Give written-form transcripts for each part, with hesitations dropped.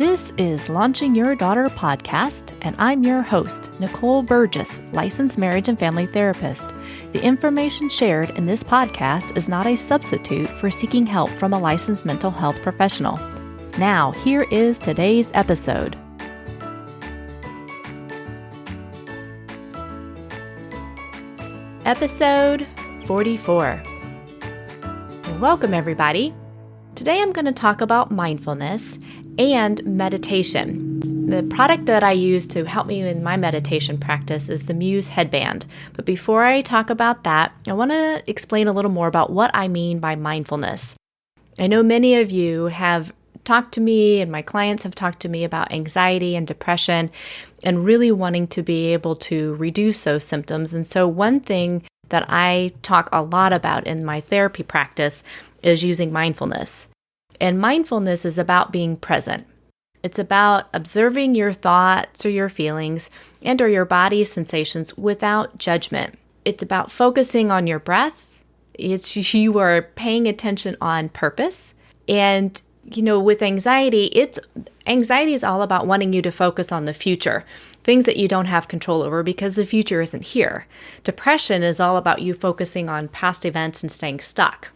This is Launching Your Daughter podcast, and I'm your host, Nicole Burgess, licensed marriage and family therapist. The information shared in this podcast is not a substitute for seeking help from a licensed mental health professional. Now, here is today's episode. Episode 44. Welcome, everybody. Today I'm going to talk about mindfulness and meditation. The product that I use to help me in my meditation practice is the Muse headband. But before I talk about that, I want to explain a little more about what I mean by mindfulness. I know many of you have talked to me and my clients have talked to me about anxiety and depression and really wanting to be able to reduce those symptoms. And so one thing that I talk a lot about in my therapy practice is using mindfulness. And mindfulness is about being present. It's about observing your thoughts or your feelings and or your body's sensations without judgment. It's about focusing on your breath. You are paying attention on purpose. And with anxiety is all about wanting you to focus on the future, things that you don't have control over because the future isn't here. Depression is all about you focusing on past events and staying stuck.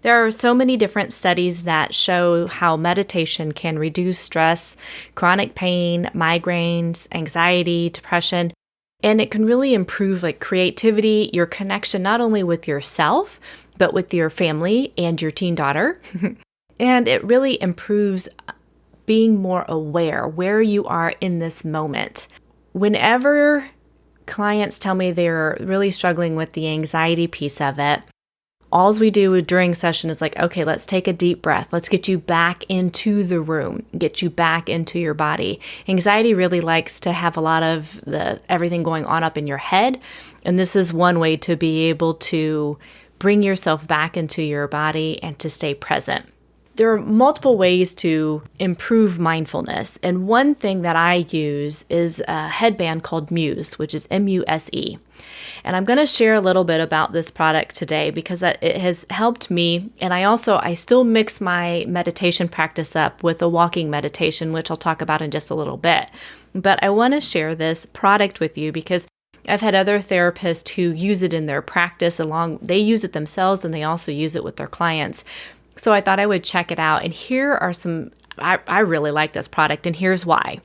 There are so many different studies that show how meditation can reduce stress, chronic pain, migraines, anxiety, depression, and it can really improve creativity, your connection not only with yourself, but with your family and your teen daughter. And it really improves being more aware where you are in this moment. Whenever clients tell me they're really struggling with the anxiety piece of it, all we do during session is okay, let's take a deep breath. Let's get you back into the room, get you back into your body. Anxiety really likes to have a lot of everything going on up in your head. And this is one way to be able to bring yourself back into your body and to stay present. There are multiple ways to improve mindfulness. And one thing that I use is a headband called Muse, which is M-U-S-E. And I'm going to share a little bit about this product today because it has helped me. And I still mix my meditation practice up with a walking meditation, which I'll talk about in just a little bit. But I want to share this product with you because I've had other therapists who use it in their practice they use it themselves and they also use it with their clients. So I thought I would check it out. And here are I really like this product, and here's why.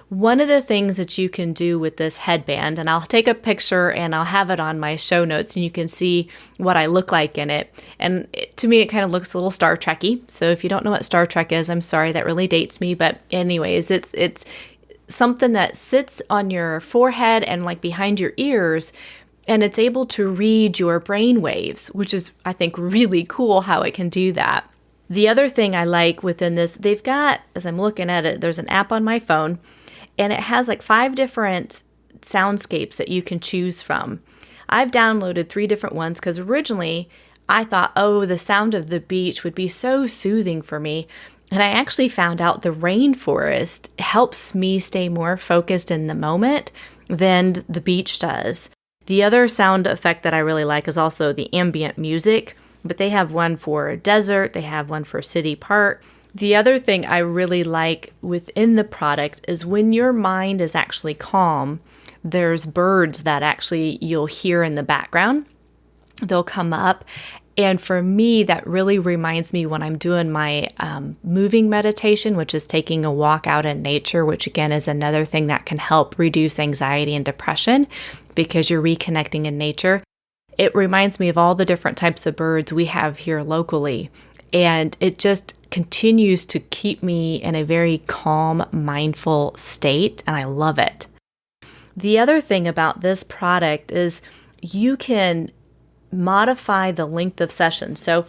One of the things that you can do with this headband, and I'll take a picture and I'll have it on my show notes and you can see what I look like in it. And to me, it kind of looks a little Star Trek-y. So if you don't know what Star Trek is, I'm sorry, that really dates me. But anyways, it's something that sits on your forehead and behind your ears, and it's able to read your brain waves, which is, I think, really cool how it can do that. The other thing I like within this, they've got, as I'm looking at it, there's an app on my phone, and it has 5 different soundscapes that you can choose from. I've downloaded 3 different ones because originally I thought, the sound of the beach would be so soothing for me. And I actually found out the rainforest helps me stay more focused in the moment than the beach does. The other sound effect that I really like is also the ambient music, but they have one for desert, they have one for city park. The other thing I really like within the product is when your mind is actually calm, there's birds that actually you'll hear in the background. They'll come up. And for me, that really reminds me when I'm doing my moving meditation, which is taking a walk out in nature, which again is another thing that can help reduce anxiety and depression because you're reconnecting in nature. It reminds me of all the different types of birds we have here locally. And it just continues to keep me in a very calm, mindful state, and I love it. The other thing about this product is you can modify the length of sessions. So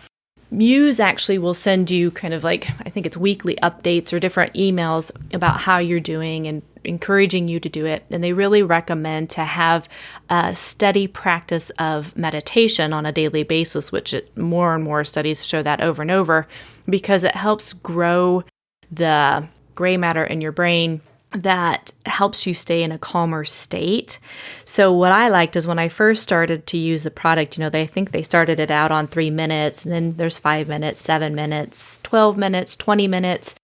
Muse actually will send you I think it's weekly updates or different emails about how you're doing and encouraging you to do it. And they really recommend to have a steady practice of meditation on a daily basis, which more and more studies show that over and over because it helps grow the gray matter in your brain that helps you stay in a calmer state. So what I liked is when I first started to use the product, I think they started it out on 3 minutes, and then there's 5 minutes, 7 minutes, 12 minutes, 20 minutes.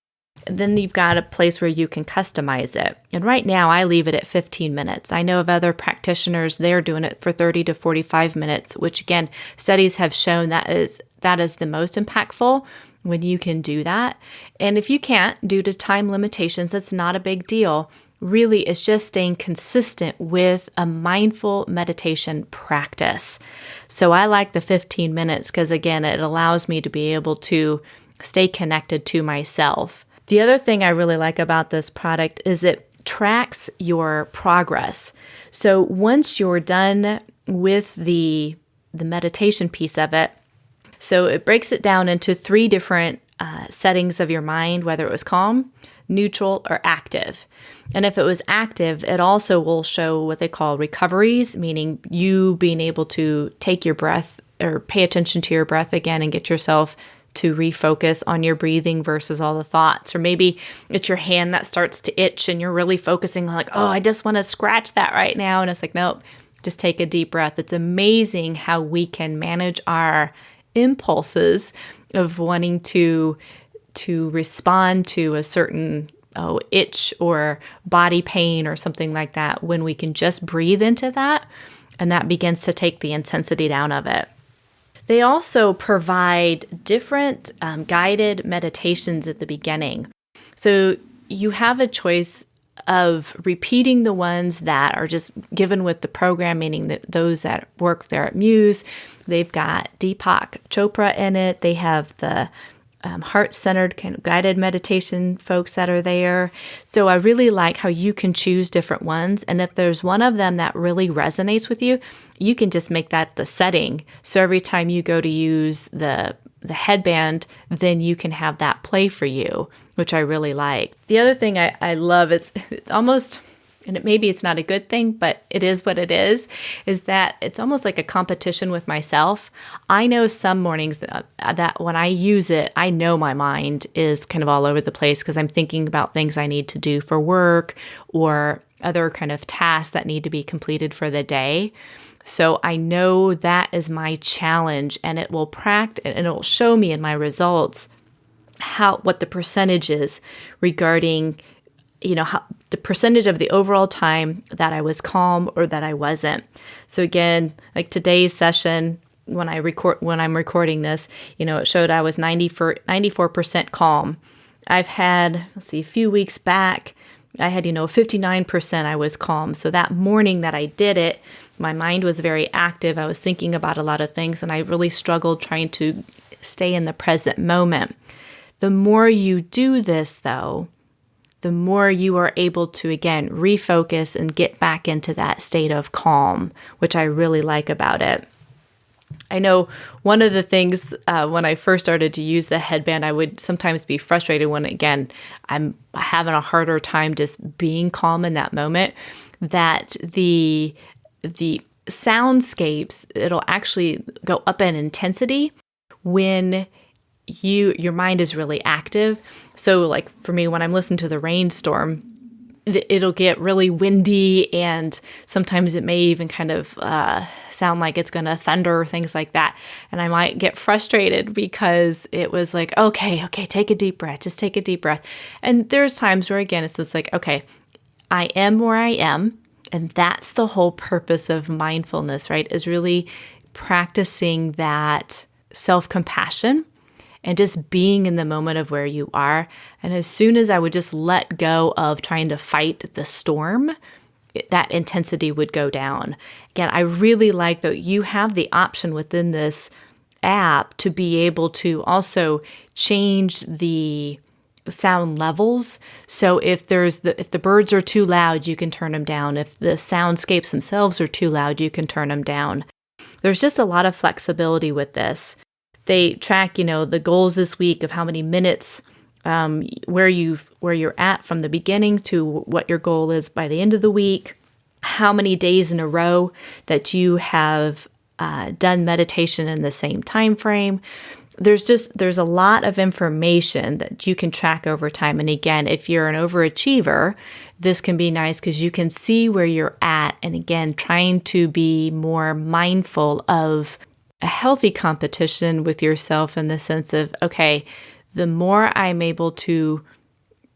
then you've got a place where you can customize it. And right now I leave it at 15 minutes. I know of other practitioners, they're doing it for 30 to 45 minutes, which again, studies have shown that is the most impactful when you can do that. And if you can't, due to time limitations, that's not a big deal. Really, it's just staying consistent with a mindful meditation practice. So I like the 15 minutes because, again, it allows me to be able to stay connected to myself. The other thing I really like about this product is it tracks your progress. So once you're done with the meditation piece of it, so it breaks it down into 3 different settings of your mind, whether it was calm, neutral, or active. And if it was active, it also will show what they call recoveries, meaning you being able to take your breath or pay attention to your breath again and get yourself to refocus on your breathing versus all the thoughts. Or maybe it's your hand that starts to itch and you're really focusing on like, oh, I just want to scratch that right now. And it's like, nope, just take a deep breath. It's amazing how we can manage our impulses of wanting to respond to a certain itch or body pain or something like that when we can just breathe into that, and that begins to take the intensity down of it. They also provide different guided meditations at the beginning. So you have a choice of repeating the ones that are just given with the program, meaning that those that work there at Muse, they've got Deepak Chopra in it. They have the heart-centered kind of guided meditation folks that are there. So I really like how you can choose different ones. And if there's one of them that really resonates with you, you can just make that the setting. So every time you go to use the headband, then you can have that play for you, which I really like. The other thing I love is it's almost, and maybe it's not a good thing, but it is what it is that it's almost like a competition with myself. I know some mornings that when I use it, I know my mind is kind of all over the place because I'm thinking about things I need to do for work or other kind of tasks that need to be completed for the day. So I know that is my challenge, and it will and it will show me in my results what the percentage is regarding how the percentage of the overall time that I was calm or that I wasn't. So again, like today's session, when I'm recording this, it showed I was 94% calm. I've had, a few weeks back, I had, 59% I was calm. So that morning that I did it, my mind was very active. I was thinking about a lot of things, and I really struggled trying to stay in the present moment. The more you do this, though, the more you are able to, again, refocus and get back into that state of calm, which I really like about it. I know one of the things when I first started to use the headband, I would sometimes be frustrated when, again, I'm having a harder time just being calm in that moment, that the soundscapes, it'll actually go up in intensity when your mind is really active. So like for me, when I'm listening to the rainstorm, it'll get really windy, and sometimes it may even kind of sound like it's going to thunder, things like that. And I might get frustrated because it was like, okay, take a deep breath, just take a deep breath. And there's times where, again, it's just like, okay, I am where I am. And that's the whole purpose of mindfulness, right? Is really practicing that self-compassion and just being in the moment of where you are. And as soon as I would just let go of trying to fight the storm, that intensity would go down. Again, I really like that you have the option within this app to be able to also change the sound levels. So if the birds are too loud, you can turn them down. If the soundscapes themselves are too loud, you can turn them down. There's just a lot of flexibility with this. They track, the goals this week of how many minutes, where you're at from the beginning to what your goal is by the end of the week, how many days in a row that you have done meditation in the same time frame. There's a lot of information that you can track over time. And again, if you're an overachiever, this can be nice because you can see where you're at. And again, trying to be more mindful of a healthy competition with yourself in the sense of, okay, the more I'm able to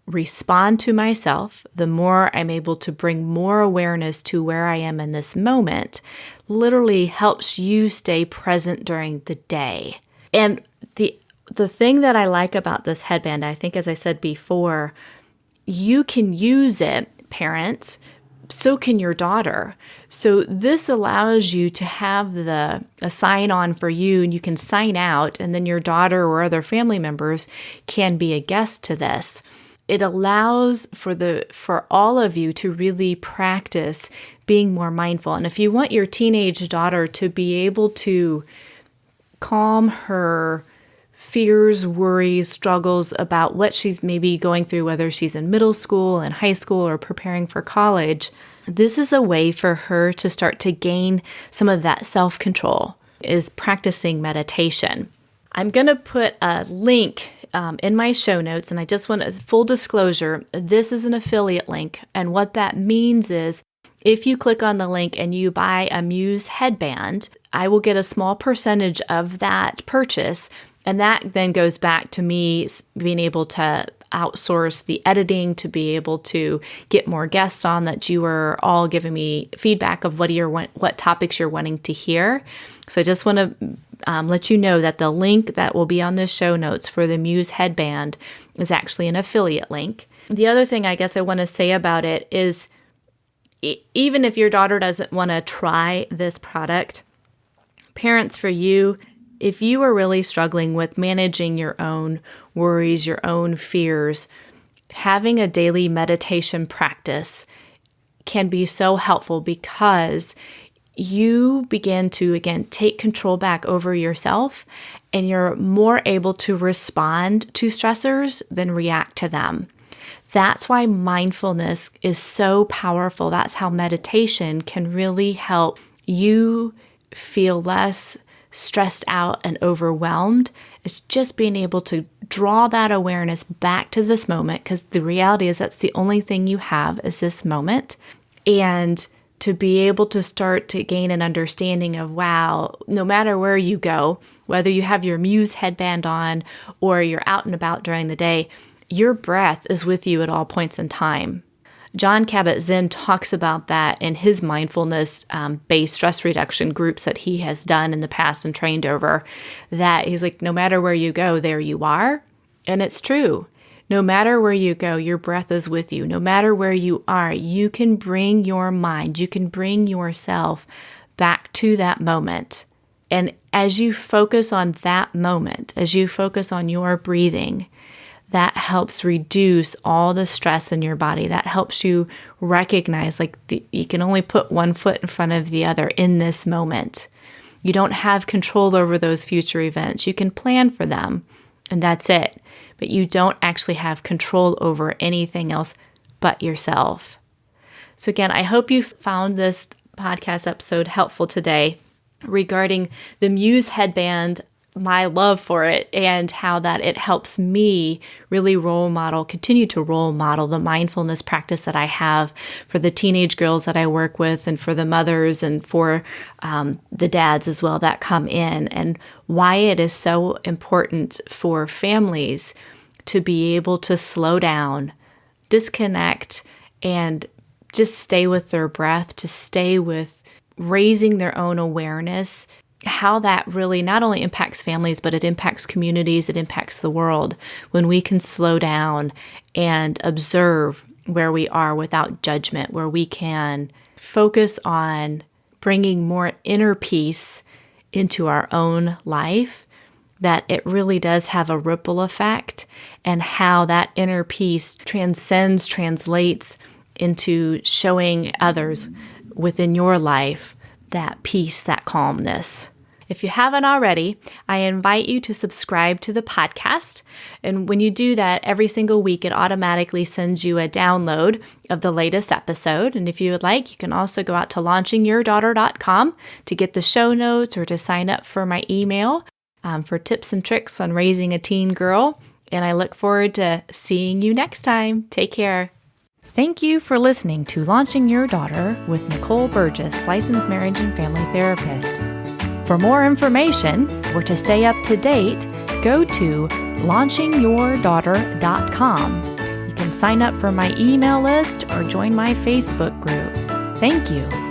respond to myself, the more I'm able to bring more awareness to where I am in this moment, literally helps you stay present during the day. And the thing that I like about this headband, I think, as I said before, you can use it, parents, so can your daughter. So this allows you to have a sign on for you, and you can sign out, and then your daughter or other family members can be a guest to this. It allows for all of you to really practice being more mindful. And if you want your teenage daughter to be able to calm her fears, worries, struggles about what she's maybe going through, whether she's in middle school and high school or preparing for college, this is a way for her to start to gain some of that self-control, is practicing meditation. I'm going to put a link in my show notes, and I just want a full disclosure, this is an affiliate link, and what that means is if you click on the link and you buy a Muse headband, I will get a small percentage of that purchase, and that then goes back to me being able to outsource the editing, to be able to get more guests on, that you are all giving me feedback of what topics you're wanting to hear. So I just want to let you know that the link that will be on the show notes for the Muse headband is actually an affiliate link. The other thing I guess I want to say about it is, even if your daughter doesn't want to try this product, parents, for you, if you are really struggling with managing your own worries, your own fears, having a daily meditation practice can be so helpful, because you begin to, again, take control back over yourself, and you're more able to respond to stressors than react to them. That's why mindfulness is so powerful. That's how meditation can really help you feel less stressed out and overwhelmed. It's just being able to draw that awareness back to this moment, because the reality is that's the only thing you have is this moment. And to be able to start to gain an understanding of, wow, no matter where you go, whether you have your Muse headband on or you're out and about during the day, your breath is with you at all points in time. Jon Kabat-Zinn talks about that in his mindfulness-based stress reduction groups that he has done in the past and trained over, that he's like, no matter where you go, there you are. And it's true. No matter where you go, your breath is with you. No matter where you are, you can bring your mind, you can bring yourself back to that moment. And as you focus on that moment, as you focus on your breathing, that helps reduce all the stress in your body. That helps you recognize, you can only put one foot in front of the other in this moment. You don't have control over those future events. You can plan for them, and that's it. But you don't actually have control over anything else but yourself. So again, I hope you found this podcast episode helpful today regarding the Muse headband, my love for it, and how that it helps me really continue to role model the mindfulness practice that I have for the teenage girls that I work with, and for the mothers, and for the dads as well that come in, and why it is so important for families to be able to slow down, disconnect, and just stay with their breath, to stay with raising their own awareness, how that really not only impacts families, but it impacts communities, it impacts the world when we can slow down and observe where we are without judgment, where we can focus on bringing more inner peace into our own life, that it really does have a ripple effect, and how that inner peace translates into showing others within your life that peace, that calmness. If you haven't already, I invite you to subscribe to the podcast. And when you do that, every single week, it automatically sends you a download of the latest episode. And if you would like, you can also go out to launchingyourdaughter.com to get the show notes, or to sign up for my email for tips and tricks on raising a teen girl. And I look forward to seeing you next time. Take care. Thank you for listening to Launching Your Daughter with Nicole Burgess, licensed marriage and family therapist. For more information, or to stay up to date, go to launchingyourdaughter.com. You can sign up for my email list or join my Facebook group. Thank you.